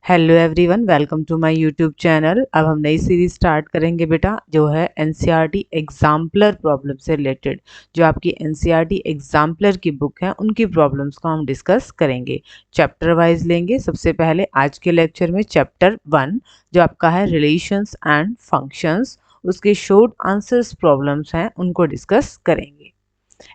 Hello everyone, welcome to my YouTube channel. अब हम नई सीरीज स्टार्ट करेंगे बेटा, जो है एनसीईआरटी एग्जाम्पलर प्रॉब्लम से रिलेटेड। जो आपकी एनसीईआरटी एग्जाम्पलर की बुक है उनकी प्रॉब्लम्स को हम डिस्कस करेंगे, चैप्टर वाइज लेंगे। सबसे पहले आज के लेक्चर में चैप्टर 1 जो आपका है रिलेशंस एंड फंक्शंस, उसके शॉर्ट आंसर्स प्रॉब्लम्स हैं उनको डिस्कस करेंगे।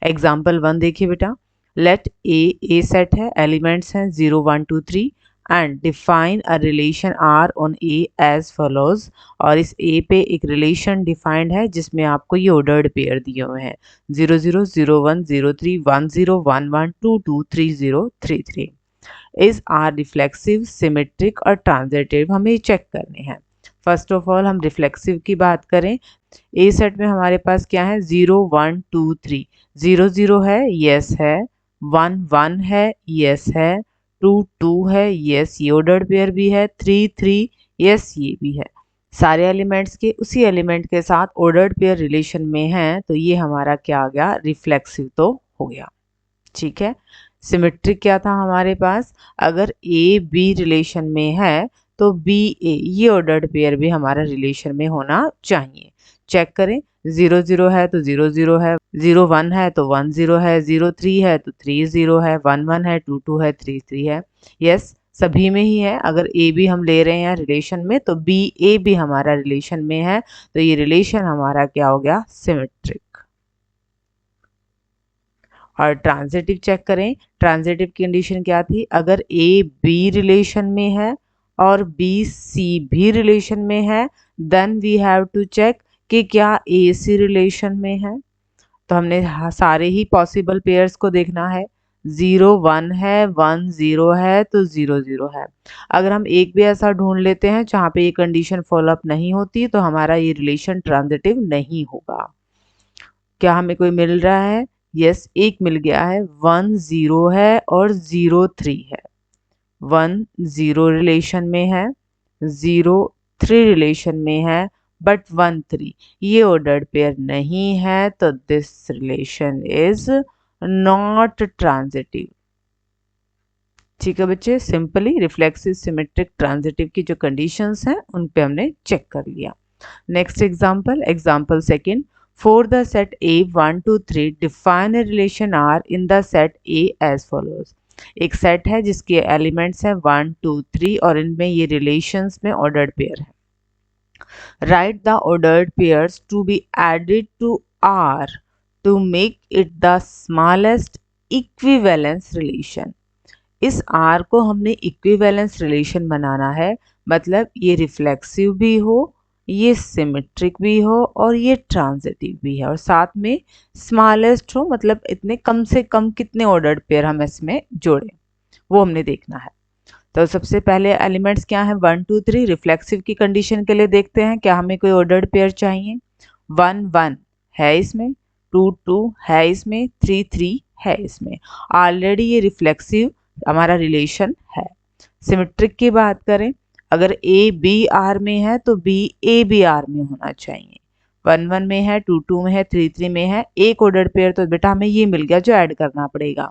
एग्जाम्पल 1 देखिए बेटा, लेट ए सेट है, एलिमेंट्स हैं 0 1 2 3 and define a relation R on A as follows. और इस ए पे एक रिलेशन डिफाइंड है जिसमें आपको ये ऑर्डर्ड पेयर दिए हुए हैं 0 0 0 1 0 3 1 0 1 1 2 2 3 0 3 3। इज आर रिफ्लेक्सिव, सिमेट्रिक और ट्रांजिटिव, हमें चेक करने हैं। फर्स्ट ऑफ ऑल हम रिफ्लेक्सिव की बात करें, ए सेट में हमारे पास क्या है 0 1 2 3। 0 0 है, यस है। 1 1 है, यस है। 2 2 है, यस, ये ऑर्डर्ड पेयर भी है। 3 3, यस, ये भी है। सारे एलिमेंट्स के उसी एलिमेंट के साथ ऑर्डर्ड पेयर रिलेशन में हैं, तो ये हमारा क्या आ गया, रिफ्लेक्सिव तो हो गया। ठीक है। सिमेट्रिक क्या था हमारे पास, अगर ए बी रिलेशन में है तो बी ए, ये ऑर्डर्ड पेयर भी हमारा रिलेशन में होना चाहिए। चेक करें, 0 0 है तो 0 0 है, 0 1 है तो 1 0 है, 0 3 है तो 3 0 है, 1 1 है, 2 2 है, 3 3 है। यस, सभी में ही है। अगर ए बी हम ले रहे हैं रिलेशन में तो बी ए भी हमारा रिलेशन में है, तो ये रिलेशन हमारा क्या हो गया, सिमेट्रिक। और ट्रांजिटिव चेक करें, ट्रांजिटिव कंडीशन क्या थी, अगर ए बी रिलेशन में है और बी सी भी रिलेशन में है, then we have to check कि क्या ए सी रिलेशन में है। तो हमने सारे ही पॉसिबल पेयर्स को देखना है। 0 1 है, 1 0 है तो 0 0 है। अगर हम एक भी ऐसा ढूंढ लेते हैं जहाँ पे ये कंडीशन फॉलोअप नहीं होती तो हमारा ये रिलेशन ट्रांजिटिव नहीं होगा। क्या हमें कोई मिल रहा है, यस, एक मिल गया है। 1 0 है और 0 3 है। 1 0 रिलेशन में है, 0 3 रिलेशन में है, बट 1 3 ये ऑर्डर्ड पेयर नहीं है, तो this relation is not transitive. ठीक है बच्चे, सिंपली रिफ्लेक्सिव, सिमेट्रिक, ट्रांजिटिव की जो कंडीशंस हैं उन पे हमने चेक कर लिया। Next example, example second, for the set A 1 2 3 define a relation R in the set A as follows। एक सेट है जिसके एलिमेंट्स हैं 1 2 3 और इनमें ये रिलेशंस में ऑर्डर्ड पेयर है। Right the ordered pairs to be added to R to make it the smallest equivalence relation। इस R को हमने इक्विवेलेंस रिलेशन बनाना है, मतलब ये रिफ्लेक्सिव भी हो, ये सिमेट्रिक भी हो और ये ट्रांजिटिव भी है, और साथ में स्मॉलेस्ट हो, मतलब इतने कम से कम कितने ऑर्डर्ड पेयर हम इसमें जोड़ें वो हमने देखना है। तो सबसे पहले एलिमेंट्स क्या है, 1 2 3। रिफ्लेक्सिव की कंडीशन के लिए देखते हैं क्या हमें कोई ऑर्डर्ड पेयर चाहिए। 1 1 है इसमें, 2 2 है इसमें, 3 3 है इसमें। ऑलरेडी ये रिफ्लेक्सिव हमारा रिलेशन है। सिमेट्रिक की बात करें, अगर ए बी आर में है तो बी ए बी आर में होना चाहिए। 1 1 में है, 2 2 में है, 3 3 में है, एक ऑर्डर पेयर तो बेटा हमें ये मिल गया जो ऐड करना पड़ेगा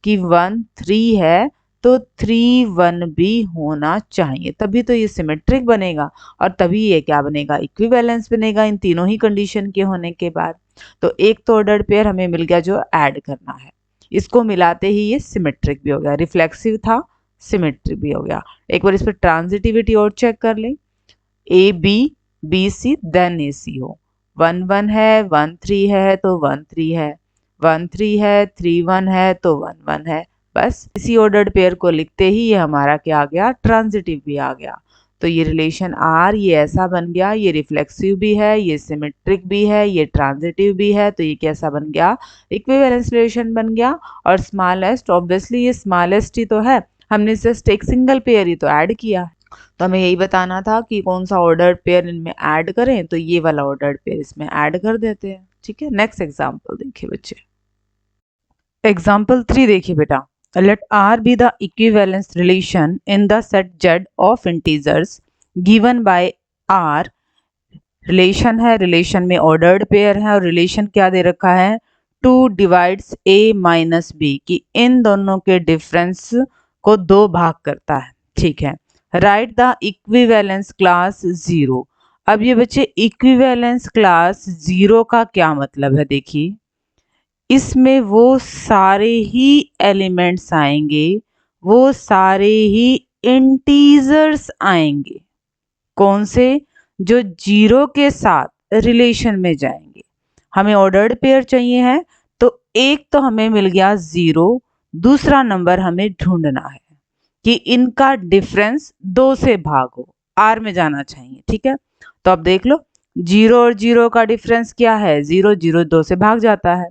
कि 1 3 है तो 3 1 भी होना चाहिए, तभी तो ये सिमेट्रिक बनेगा और तभी ये क्या बनेगा, इक्विवेलेंस बनेगा इन तीनों ही कंडीशन के होने के बाद। तो एक तो ऑर्डर पेयर हमें मिल गया जो ऐड करना है, इसको मिलाते ही ये सिमेट्रिक भी हो गया, रिफ्लेक्सिव था, सिमेट्रिक भी हो गया। एक बार इस पर ट्रांजिटिविटी और चेक कर लें, A B B C then A C हो। 1 1 है, 1 3 है तो 1 3 है, 1 3 है, 3 1 है तो 1 1 है। बस इसी ऑर्डर्ड पेयर को लिखते ही ये हमारा क्या आ गया, ट्रांजिटिव भी आ गया। तो ये रिलेशन आर ये ऐसा बन गया, ये रिफ्लेक्सिव भी है, ये सिमेट्रिक भी है, ये ट्रांजिटिव भी है, तो ये कैसा बन गया, इक्विवेलेंस रिलेशन बन गया। और स्मॉलेस्ट, ऑब्वियसली ये स्मॉलेस्ट ही तो है, हमने जस्ट एक सिंगल पेयर ही तो ऐड किया है, तो हमें यही बताना था कि कौन सा ऑर्डर्ड पेयर इनमें ऐड करें, तो ये वाला ऑर्डर्ड पेयर इसमें ऐड कर देते हैं। ठीक है, नेक्स्ट एग्जांपल देखिए बच्चे, एग्जांपल 3 देखिए बेटा, let R be the equivalence relation in the set Z of integers given by R। Relation है, रिलेशन में ऑर्डर्ड पेयर है और रिलेशन क्या दे रखा है, 2 डिवाइड्स A माइनस बी, कि इन दोनों के डिफरेंस को 2 भाग करता है। ठीक है, राइट द इक्विवेलेंस क्लास 0। अब ये बच्चे इक्विवेलेंस क्लास 0 का क्या मतलब है, देखिए इसमें वो सारे ही एलिमेंट्स आएंगे, वो सारे ही इंटीजर्स आएंगे। कौन से? जो 0 के साथ रिलेशन में जाएंगे। हमें ऑर्डर्ड पेयर चाहिए है, तो एक तो हमें मिल गया 0, दूसरा नंबर हमें ढूंढना है कि इनका डिफरेंस 2 से भाग हो, आर में जाना चाहिए। ठीक है, तो अब देख लो 0 और 0 का डिफरेंस क्या है, 0 0 2 से भाग जाता है।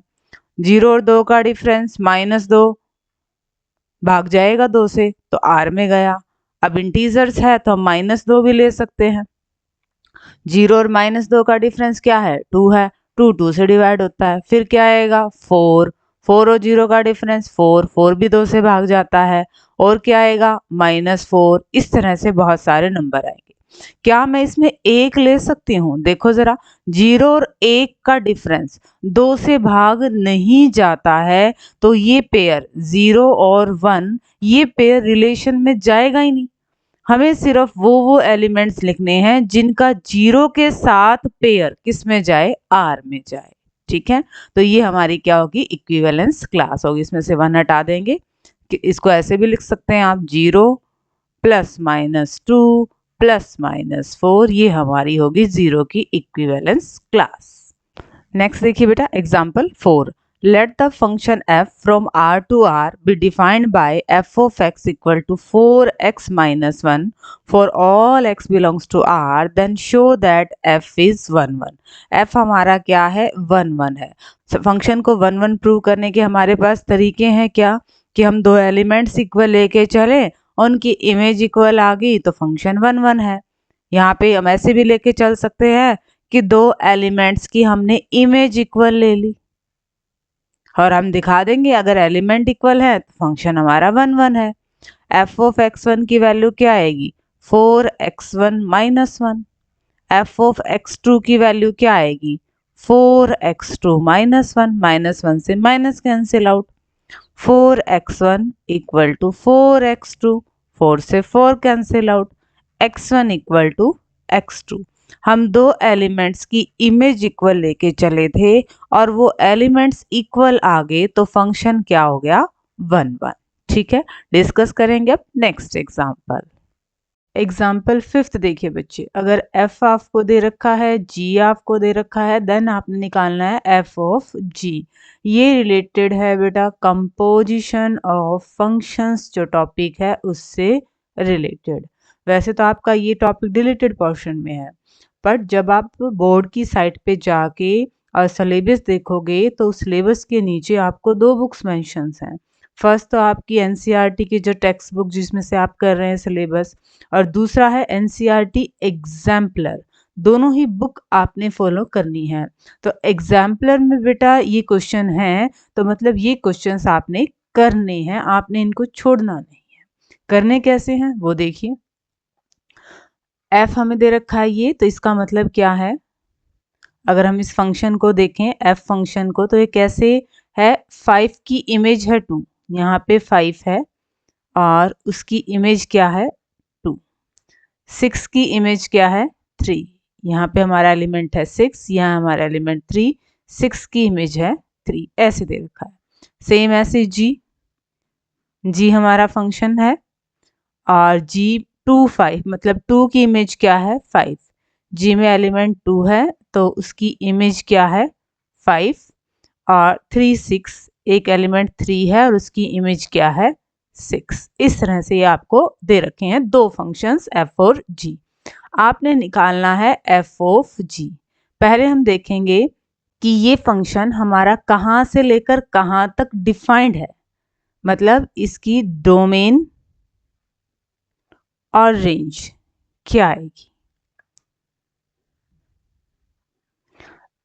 0 और 2 का डिफरेंस -2 भाग जाएगा 2 से, तो आर में गया। अब इंटीजर्स है तो हम -2 भी ले सकते हैं। 0 और -2 का डिफरेंस क्या है, 2 है, 2 2 से डिवाइड होता है। फिर क्या आएगा 4, 4 और 0 का डिफरेंस 4, 4 भी 2 से भाग जाता है। और क्या आएगा -4। इस तरह से बहुत सारे नंबर आएंगे। क्या मैं इसमें एक ले सकती हूँ? देखो जरा, 0 और 1 का डिफरेंस 2 से भाग नहीं जाता है, तो ये पेयर 0 और 1 ये पेयर रिलेशन में जाएगा ही नहीं। हमें सिर्फ वो एलिमेंट्स लिखने हैं जिनका 0 के साथ पेयर किस में जाए, आर में जाए। ठीक है, तो ये हमारी क्या होगी, इक्विवेलेंस क्लास होगी। इसमें से 1 हटा देंगे कि इसको ऐसे भी लिख सकते हैं आप, 0 प्लस -2 प्लस -4, ये हमारी होगी 0 की इक्विवेलेंस क्लास। नेक्स्ट देखिए बेटा example 4। Let the function f from R to R be defined by f of x equal to 4x minus 1 for all x belongs to R, then show that f is 1 1। f हमारा क्या है, 1 1 है। Function को 1 1 prove करने के हमारे पास तरीके हैं क्या, कि हम दो एलिमेंट्स इक्वल लेके चले, उनकी इमेज इक्वल आ गई तो फंक्शन 1 1 है। यहाँ पे हम ऐसे भी लेके चल सकते हैं कि दो एलिमेंट्स की हमने इमेज इक्वल ले ली और हम दिखा देंगे अगर एलिमेंट इक्वल है तो फंक्शन हमारा 1 1 है। f ऑफ x1 की वैल्यू क्या आएगी, 4x1 minus 1। f of x2 की वैल्यू क्या आएगी, 4x2 माइनस 1। -1 से minus cancel out, 4x1 equal to 4x2, 4 से 4 cancel out, x1 equal to x2। हम दो एलिमेंट्स की इमेज इक्वल लेके चले थे और वो एलिमेंट्स इक्वल आ गए तो फंक्शन क्या हो गया, 1 1। ठीक है, डिस्कस करेंगे अब नेक्स्ट एग्जांपल। एग्जाम्पल 5 देखिए बच्चे, अगर f आपको दे रखा है, g आपको दे रखा है, देन आपने निकालना है f ऑफ g। ये रिलेटेड है बेटा कंपोजिशन ऑफ फंक्शंस, जो टॉपिक है उससे रिलेटेड। वैसे तो आपका ये टॉपिक डिलीटेड पोर्शन में है, बट जब आप बोर्ड की साइट पे जाके और सिलेबस देखोगे तो सिलेबस के नीचे आपको 2 बुक्स मेंशंस हैं। फर्स्ट तो आपकी एनसीईआरटी की जो टेक्स्ट बुक जिसमें से आप कर रहे हैं सिलेबस, और दूसरा है एनसीईआरटी एग्जाम्पलर। दोनों ही बुक आपने फॉलो करनी है। तो एग्जाम्पलर में बेटा ये क्वेश्चन है, तो मतलब ये क्वेश्चंस आपने करने हैं, आपने इनको छोड़ना नहीं है। करने कैसे हैं वो देखिए। f हमें दे रखा है ये, तो इसका मतलब क्या है, अगर हम इस फंक्शन को देखें f फंक्शन को, तो ये कैसे है, 5 की इमेज है 2, यहाँ पे 5 है और उसकी इमेज क्या है 2। 6 की इमेज क्या है 3, यहाँ पे हमारा एलिमेंट है 6, यहाँ हमारा एलिमेंट 3, 6 की इमेज है 3, ऐसे दे रखा है। सेम ऐसे g हमारा फंक्शन है और g 2 5, मतलब 2 की इमेज क्या है 5। g में एलिमेंट 2 है तो उसकी इमेज क्या है 5, और 3 6, एक एलिमेंट 3 है और उसकी इमेज क्या है 6। इस तरह से ये आपको दे रखे हैं दो फंक्शंस f और g। आपने निकालना है f ऑफ g। पहले हम देखेंगे कि ये फंक्शन हमारा कहाँ से लेकर कहाँ तक डिफाइंड है, मतलब इसकी डोमेन और रेंज क्या आएगी।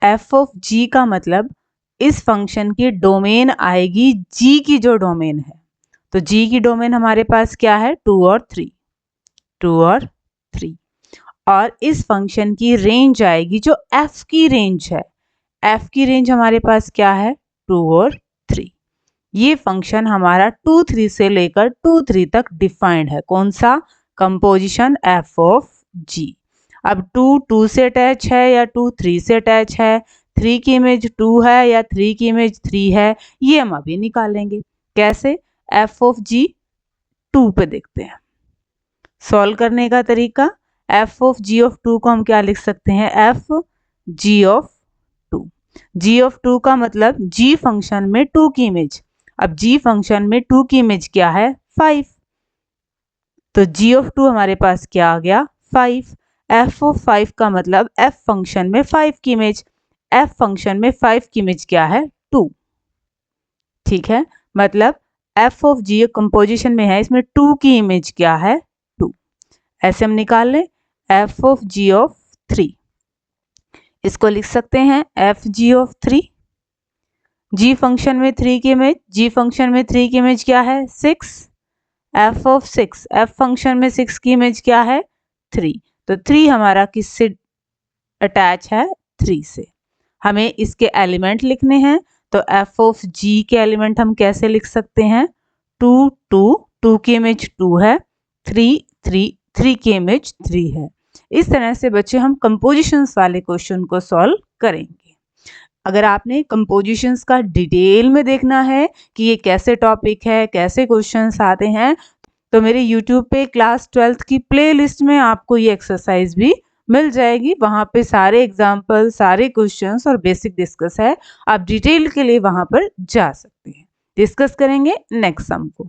f ऑफ g का मतलब इस फंक्शन की डोमेन आएगी g की जो डोमेन है, तो g की डोमेन हमारे पास क्या है 2 और 3, 2 और 3। और इस फंक्शन की रेंज आएगी जो f की रेंज है, f की रेंज हमारे पास क्या है 2 और 3। ये फंक्शन हमारा 2 3 से लेकर 2 3 तक डिफाइंड है। कौन सा, कंपोजिशन एफ ऑफ जी। अब 2 से अटैच है या 3 से अटैच है, 3 की इमेज 2 है या 3 की इमेज 3 है, ये हम अभी निकालेंगे। कैसे? एफ ऑफ जी 2 पे देखते हैं। सॉल्व करने का तरीका, एफ ऑफ जी ऑफ 2 को हम क्या लिख सकते हैं? F g of 2। G of 2 का मतलब जी फंक्शन में 2 की इमेज। अब जी फंक्शन में 2 की इमेज क्या है? 5। तो जी ऑफ 2 हमारे पास क्या आ गया? 5। एफ ऑफ 5 का मतलब एफ फंक्शन में 5 की इमेज। एफ फंक्शन में 5 की इमेज क्या है? 2। ठीक है, मतलब एफ ऑफ जी कंपोजिशन में है, इसमें 2 की इमेज क्या है? 2। ऐसे हम निकाल लें एफ ऑफ जी ऑफ 3। इसको लिख सकते हैं f g of 3। G function में 3 की इमेज, जी फंक्शन में 3 की इमेज क्या है? 6। एफ ऑफ 6, एफ फंक्शन में 6 की इमेज क्या है? 3। तो 3 हमारा किससे अटैच है? 3 से। हमें इसके एलिमेंट लिखने हैं, तो एफ ऑफ जी के एलिमेंट हम कैसे लिख सकते हैं? 2 2, 2 की इमेज 2 है, 3 3, 3 की इमेज 3 है। इस तरह से बच्चे हम कंपोजिशंस वाले क्वेश्चन को सॉल्व करेंगे। अगर आपने कंपोजिशंस का डिटेल में देखना है कि ये कैसे टॉपिक है, कैसे क्वेश्चंस आते हैं, तो मेरे यूट्यूब पे क्लास 12th की प्लेलिस्ट में आपको ये एक्सरसाइज भी मिल जाएगी। वहाँ पे सारे एग्जाम्पल, सारे क्वेश्चंस और बेसिक डिस्कस है। आप डिटेल के लिए वहाँ पर जा सकते हैं। डिस्कस करेंगे नेक्स्ट सम को।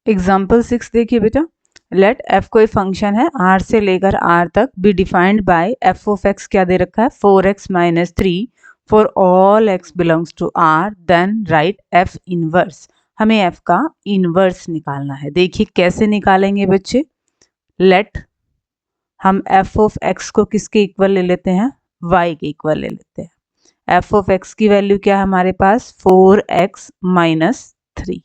एग्जाम्पल 6 देखिए बेटा, लेट एफ कोई फंक्शन है आर से लेकर आर तक be defined by f of x क्या दे रखा है? 4x - 3 for all x belongs to r, then write f inverse. हमें f का इनवर्स निकालना है। देखिए कैसे निकालेंगे बच्चे। लेट हम f ऑफ x को किसके इक्वल ले लेते हैं? y के इक्वल ले लेते हैं। f ऑफ x की वैल्यू क्या है हमारे पास? 4x - 3।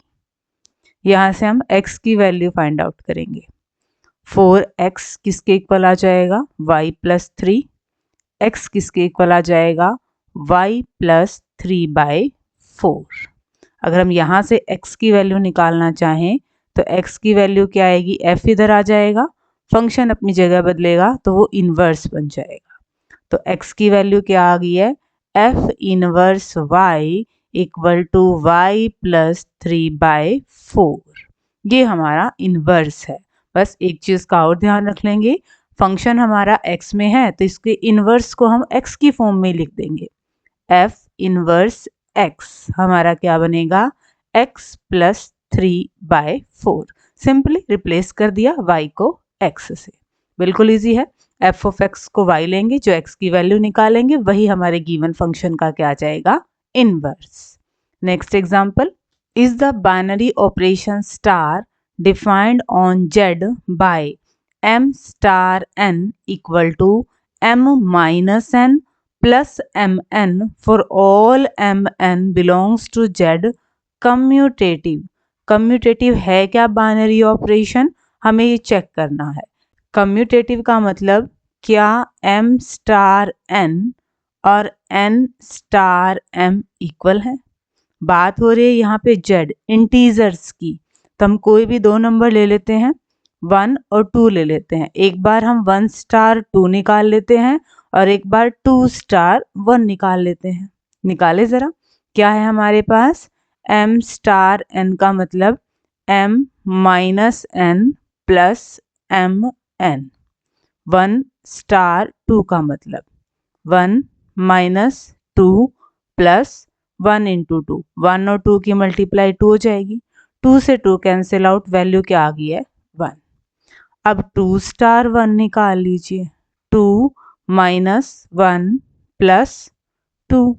यहाँ से हम x की वैल्यू फाइंड आउट करेंगे। 4x किसके इक्वल आ जाएगा? y + 3। x किसके इक्वल आ जाएगा? y + 3/4। अगर हम यहाँ से x की वैल्यू निकालना चाहें तो x की वैल्यू क्या आएगी? f इधर आ जाएगा, फंक्शन अपनी जगह बदलेगा तो वो इनवर्स बन जाएगा। तो x की वैल्यू क्या आ गई है? f inverse y = y + 3/4। ये हमारा इनवर्स है। बस एक चीज़ का और ध्यान रख लेंगे, फंक्शन हमारा x में है तो इसके इनवर्स को हम x की फॉर्म में लिख देंगे। f इनवर्स x हमारा क्या बनेगा? x + 3/4। सिंपली रिप्लेस कर दिया y को x से। बिल्कुल इजी है। f ऑफ x को y लेंगे, जो x की वैल्यू निकालेंगे वही हमारे गिवन फंक्शन का क्या आ जाएगा? Inverse. Next example, is the binary operation star defined on z by m * n = m - n plus mn for all mn belongs to z commutative. Commutative है क्या बाइनरी ऑपरेशन? हमें ये चेक करना है। कम्यूटेटिव का मतलब क्या m * n और n * m इक्वल है? बात हो रही है यहाँ पे z इंटीजर्स की, तो हम कोई भी 2 नंबर ले लेते हैं, 1 और 2 ले लेते हैं। एक बार हम 1 * 2 निकाल लेते हैं और एक बार 2 * 1 निकाल लेते हैं। निकाले ज़रा, क्या है हमारे पास? m * n का मतलब m - n plus mn। 1 * 2 का मतलब 1 - 2 plus 1 × 2। 1 और 2 की मल्टीप्लाई 2 हो जाएगी। 2 से 2 कैंसिल आउट, वैल्यू क्या आ गई है? 1। अब 2 * 1 निकाल लीजिए। 2 - 1 + 2।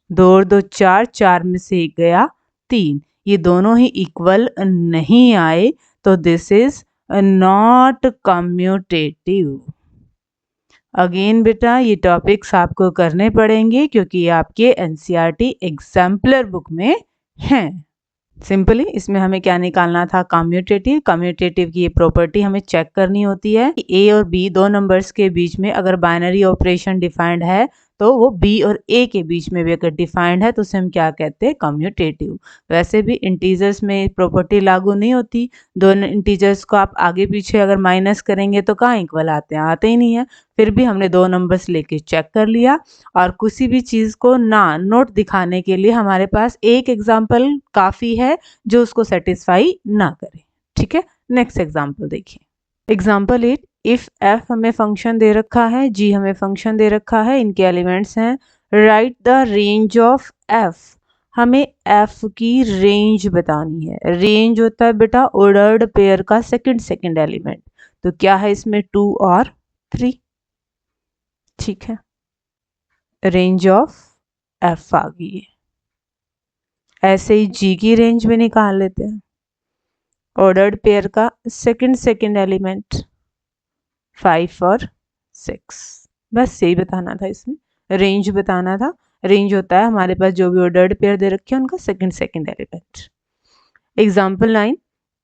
2 और 2 4, 4 में से 1 गया 3। ये दोनों ही इक्वल नहीं आए तो this is not commutative. Again बेटा ये टॉपिक्स आपको करने पड़ेंगे क्योंकि ये आपके एनसीईआरटी एग्जाम्पलर बुक में हैं। सिंपली इसमें हमें क्या निकालना था? कम्यूटेटिव। कम्यूटेटिव की ये प्रॉपर्टी हमें चेक करनी होती है कि ए और बी 2 नंबर्स के बीच में अगर बाइनरी ऑपरेशन डिफाइंड है तो वो बी और ए के बीच में भी अगर डिफाइंड है तो उसे हम क्या कहते हैं, कम्यूटेटिव। वैसे भी इंटीजर्स में प्रॉपर्टी लागू नहीं होती, दोनों इंटीजर्स को आप आगे पीछे अगर माइनस करेंगे तो कहाँ इक्वल आते हैं, आते ही नहीं है। फिर भी हमने दो नंबर्स लेके चेक कर लिया, और किसी भी चीज़ को ना नोट दिखाने के लिए हमारे पास एक एग्जाम्पल काफ़ी है जो उसको सेटिस्फाई ना करे। ठीक है, नेक्स्ट एग्जाम्पल देखिए। एग्जाम्पल 8, इफ एफ हमें फंक्शन दे रखा है, जी हमें फंक्शन दे रखा है, इनके एलिमेंट्स हैं, right the range of F. हमें एफ की रेंज बतानी है। रेंज होता है बेटा ऑर्डर्ड पेयर का सेकंड एलिमेंट, तो क्या है इसमें 2 और 3। ठीक है, रेंज ऑफ एफ आ गई है। ऐसे ही जी की रेंज भी निकाल लेते हैं। ऑर्डर्ड पेयर का सेकंड एलिमेंट 5 और 6, बस यही बताना था, इसमें रेंज बताना था। रेंज होता है हमारे पास जो भी ऑर्डर्ड पेयर दे रखे हैं उनका second element. Example 9,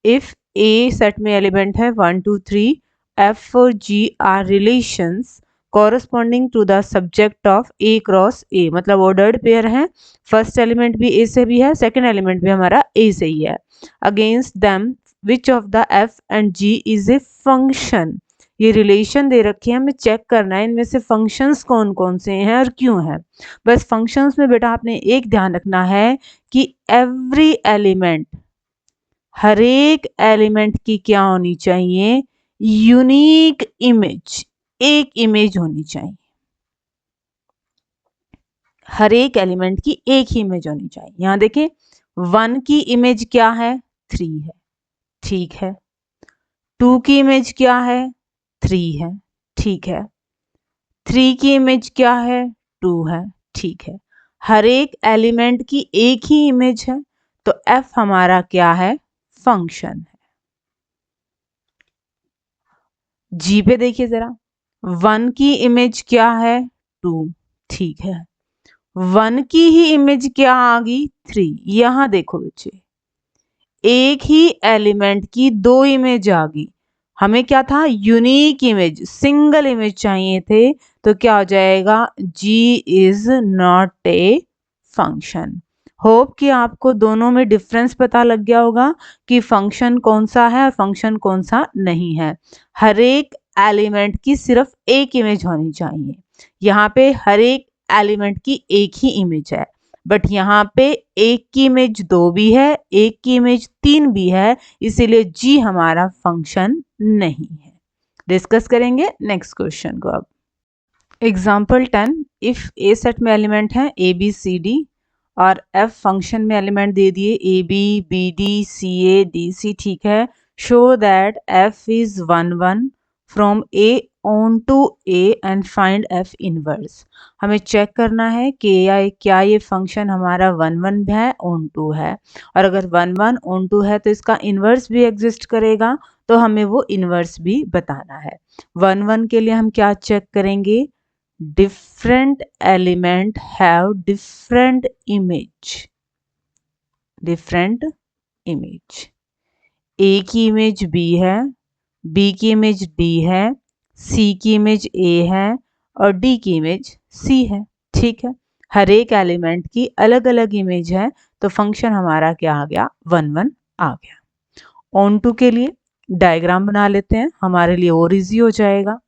if A set में एलिमेंट है 1 2 3, एफ और G are relations corresponding to the subject of A cross A, मतलब ऑर्डर्ड पेयर है, फर्स्ट एलिमेंट भी ए से भी है, सेकंड एलिमेंट भी हमारा ए से ही है। Against them which of the f and g is a function. ये रिलेशन दे रखे हैं, हमें चेक करना है इनमें से फंक्शंस कौन कौन से हैं और क्यों हैं। बस फंक्शंस में बेटा आपने एक ध्यान रखना है कि एवरी एलिमेंट, हर एक एलिमेंट की क्या होनी चाहिए, यूनिक इमेज, एक इमेज होनी चाहिए। हर एक एलिमेंट की एक ही इमेज होनी चाहिए। यहां देखें 1 की इमेज क्या है, 3 है, ठीक है। 2 की इमेज क्या है, 3 है, ठीक है। 3 की इमेज क्या है, 2 है, ठीक है। हर एक एलिमेंट की एक ही इमेज है, तो f हमारा क्या है, फंक्शन है। जी पे देखिए जरा, 1 की इमेज क्या है, 2, ठीक है। 1 की ही इमेज क्या आ गई, 3। यहां देखो बच्चे, एक ही एलिमेंट की 2 इमेज आ गई। हमें क्या था, यूनिक इमेज, सिंगल इमेज चाहिए थे, तो क्या हो जाएगा, G is not a function. Hope कि आपको दोनों में डिफरेंस पता लग गया होगा कि फंक्शन कौन सा है और फंक्शन कौन सा नहीं है। हर एक एलिमेंट की सिर्फ एक इमेज होनी चाहिए। यहाँ पे हर एक एलिमेंट की एक ही इमेज है, बट यहाँ पे एक की इमेज 2 भी है, एक की इमेज 3 भी है, इसीलिए जी हमारा फंक्शन नहीं है। डिस्कस करेंगे नेक्स्ट क्वेश्चन को अब। एग्जाम्पल 10, इफ ए सेट में एलिमेंट है ए बी सी डी और एफ फंक्शन में एलिमेंट दे दिए A B B D C A D C, ठीक है। Show that f is 1 1 from A onto A and find f inverse. हमें check करना है कि क्या ये फंक्शन हमारा 1 1 है, ऑन टू है, और अगर 1 1 ऑन टू है तो इसका इनवर्स भी एग्जिस्ट करेगा, तो हमें वो इनवर्स भी बताना है। 1 1 के लिए हम क्या चेक करेंगे, different element have different image, different image। A की इमेज B है, B की इमेज D है, C की इमेज A है और D की इमेज C है, ठीक है। हर एक एलिमेंट की अलग अलग इमेज है, तो फंक्शन हमारा क्या आ गया, 1 1 आ गया। ऑन टू के लिए डायग्राम बना लेते हैं, हमारे लिए और इजी हो जाएगा।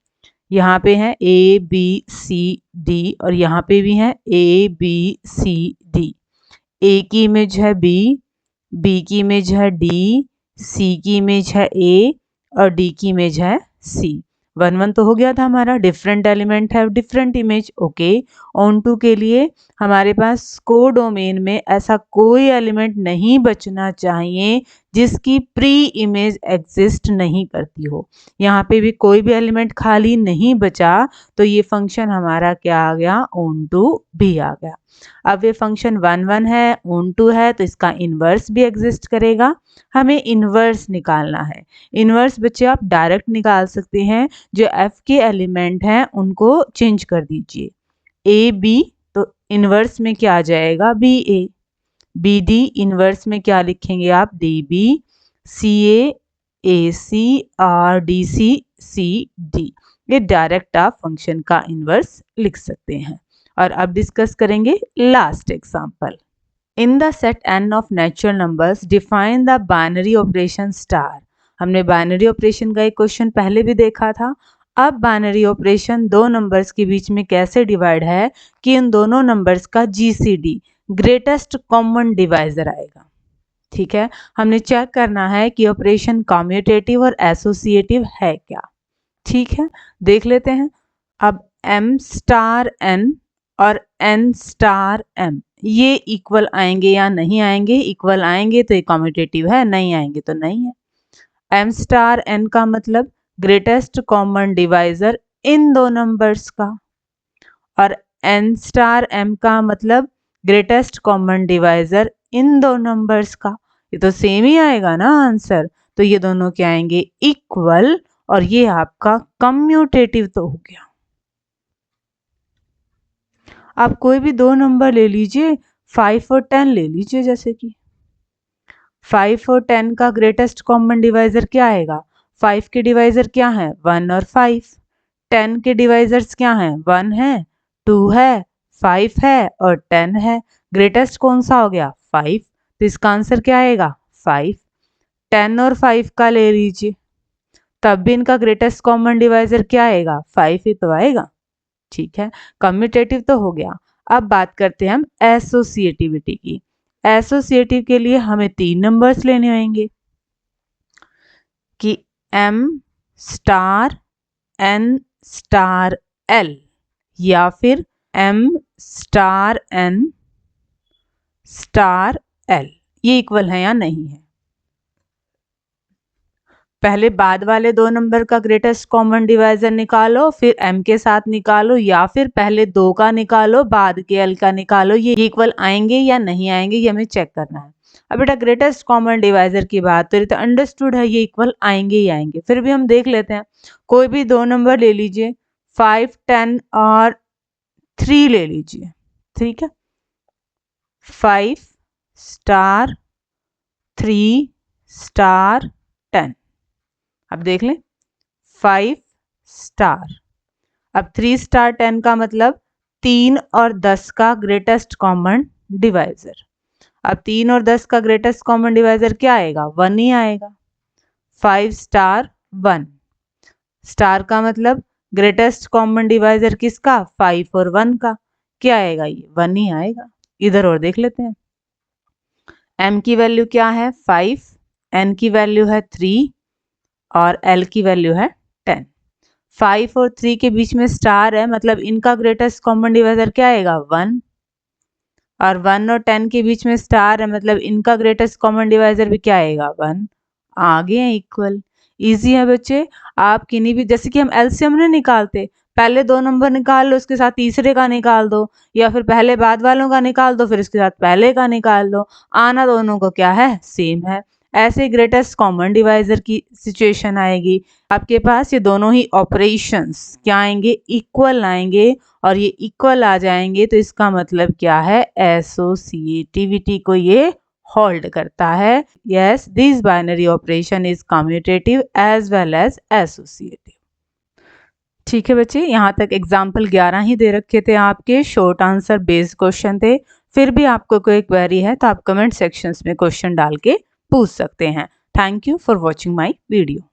यहाँ पे है ए बी सी डी और यहाँ पे भी है ए बी सी डी। ए की इमेज है बी, बी की इमेज है डी, सी की इमेज है ए और डी की इमेज है सी। 1 1 तो हो गया था हमारा, डिफरेंट एलिमेंट है different image, okay. Onto के लिए हमारे पास कोडोमेन में ऐसा कोई एलिमेंट नहीं बचना चाहिए जिसकी प्री इमेज एग्जिस्ट नहीं करती हो। यहाँ पे भी कोई भी एलिमेंट खाली नहीं बचा, तो ये फंक्शन हमारा क्या आ गया, ऑन टू भी आ गया। अब ये फंक्शन 1 1 है, ऑन टू है, तो इसका इन्वर्स भी एग्जिस्ट करेगा। हमें इन्वर्स निकालना है। इन्वर्स बच्चे आप डायरेक्ट निकाल सकते हैं, जो एफ के एलिमेंट हैं उनको चेंज कर दीजिए। ए बी, तो इन्वर्स में क्या आ जाएगा, बी ए। बी डी, इन्वर्स में क्या लिखेंगे आप, डी बी। सी ए सी और डी सी सी डी। ये डायरेक्ट आप फंक्शन का इन्वर्स लिख सकते हैं। और अब डिस्कस करेंगे last example. In the set n of natural numbers define the binary operation star. हमने बाइनरी ऑपरेशन का एक क्वेश्चन पहले भी देखा था। अब बाइनरी ऑपरेशन दो नंबर्स के बीच में कैसे डिवाइड है कि इन दोनों नंबर्स का GCD ग्रेटेस्ट कॉमन डिवाइजर आएगा। ठीक है, हमने चेक करना है कि ऑपरेशन कम्यूटेटिव और एसोसिएटिव है क्या। ठीक है, देख लेते हैं। अब m स्टार n और n स्टार m ये इक्वल आएंगे या नहीं आएंगे? इक्वल आएंगे तो ये कम्यूटेटिव है, नहीं आएंगे तो नहीं है। m स्टार n का मतलब ग्रेटेस्ट कॉमन डिवाइजर इन दो नंबर्स का, और n स्टार m का मतलब ग्रेटेस्ट कॉमन डिवाइजर इन दो नंबर्स का। ये तो सेम ही आएगा ना आंसर। तो ये दोनों क्या आएंगे? इक्वल, और ये आपका कम्यूटेटिव तो हो गया। आप कोई भी दो नंबर ले लीजिए, 5 और 10 ले लीजिए। जैसे कि 5 और 10 का ग्रेटेस्ट कॉमन डिवाइजर क्या आएगा? 5 के डिवाइजर क्या है? 1 और 5। 10 के डिवाइजर्स क्या हैं? 1 है, 2 है, 5 है और 10 है। ग्रेटेस्ट कौन सा हो गया? 5। तो इसका आंसर क्या आएगा? 5। 10 और 5 का ले लीजिए, तब भी इनका ग्रेटेस्ट कॉमन डिवाइजर क्या आएगा? 5 ही तो आएगा। ठीक है, कम्यूटेटिव तो हो गया। अब बात करते हैं हम एसोसिएटिविटी की। एसोसिएटिव के लिए हमें 3 नंबर्स लेने होंगे कि m star n star l या फिर m star n star l। ये इक्वल है या नहीं है? पहले बाद वाले दो नंबर का ग्रेटेस्ट कॉमन डिवाइजर निकालो, फिर m के साथ निकालो, या फिर पहले 2 का निकालो बाद के l का निकालो। ये इक्वल आएंगे या नहीं आएंगे ये हमें चेक करना है। अब बेटा ग्रेटेस्ट कॉमन डिवाइजर की बात तो अंडरस्टूड है, ये इक्वल आएंगे ही आएंगे। फिर भी हम देख लेते हैं, कोई भी दो नंबर ले लीजिए, 5, 10 और 3 ले लीजिए। ठीक है, 5 स्टार 3 स्टार 10। अब देख लें, 5 स्टार, अब 3 स्टार 10 का मतलब 3 और 10 का ग्रेटेस्ट कॉमन डिवाइजर। अब 3 और 10 का ग्रेटेस्ट कॉमन डिवाइजर क्या आएगा? 1 ही आएगा। 5 स्टार 1, स्टार का मतलब ग्रेटेस्ट कॉमन डिवाइजर किसका? 5 और 1 का। क्या आएगा? ये 1 ही आएगा। इधर और देख लेते हैं, m की वैल्यू क्या है? 5, n की वैल्यू है 3 और l की वैल्यू है 10। 5 और 3 के बीच में स्टार है, मतलब इनका ग्रेटेस्ट कॉमन डिवाइजर क्या आएगा? 1। और 1 और 10 के बीच में स्टार है, मतलब इनका ग्रेटेस्ट कॉमन डिवाइजर भी क्या आएगा? 1। आगे हैं इक्वल। इजी है बच्चे। आप किन्हीं भी, जैसे कि हम एलसीएम नहीं निकालते, पहले दो नंबर निकाल लो, उसके साथ तीसरे का निकाल दो, या फिर पहले बाद वालों का निकाल दो, फिर उसके साथ पहले का निकाल दो। आना दोनों को क्या है? सेम है। ऐसे ग्रेटेस्ट कॉमन डिवाइजर की सिचुएशन आएगी, आपके पास ये दोनों ही ऑपरेशंस क्या आएंगे? इक्वल आएंगे। और ये इक्वल आ जाएंगे तो इसका मतलब क्या है? एसोसिएटिविटी को ये होल्ड करता है। Yes, this binary operation is commutative as well as associative. ठीक है बच्चे, यहाँ तक एग्जाम्पल 11 ही दे रखे थे आपके, शॉर्ट आंसर बेस्ड क्वेश्चन थे। फिर भी आपको कोई क्वेरी है तो आप कमेंट सेक्शंस में क्वेश्चन डाल के पूछ सकते हैं। Thank you for watching my video.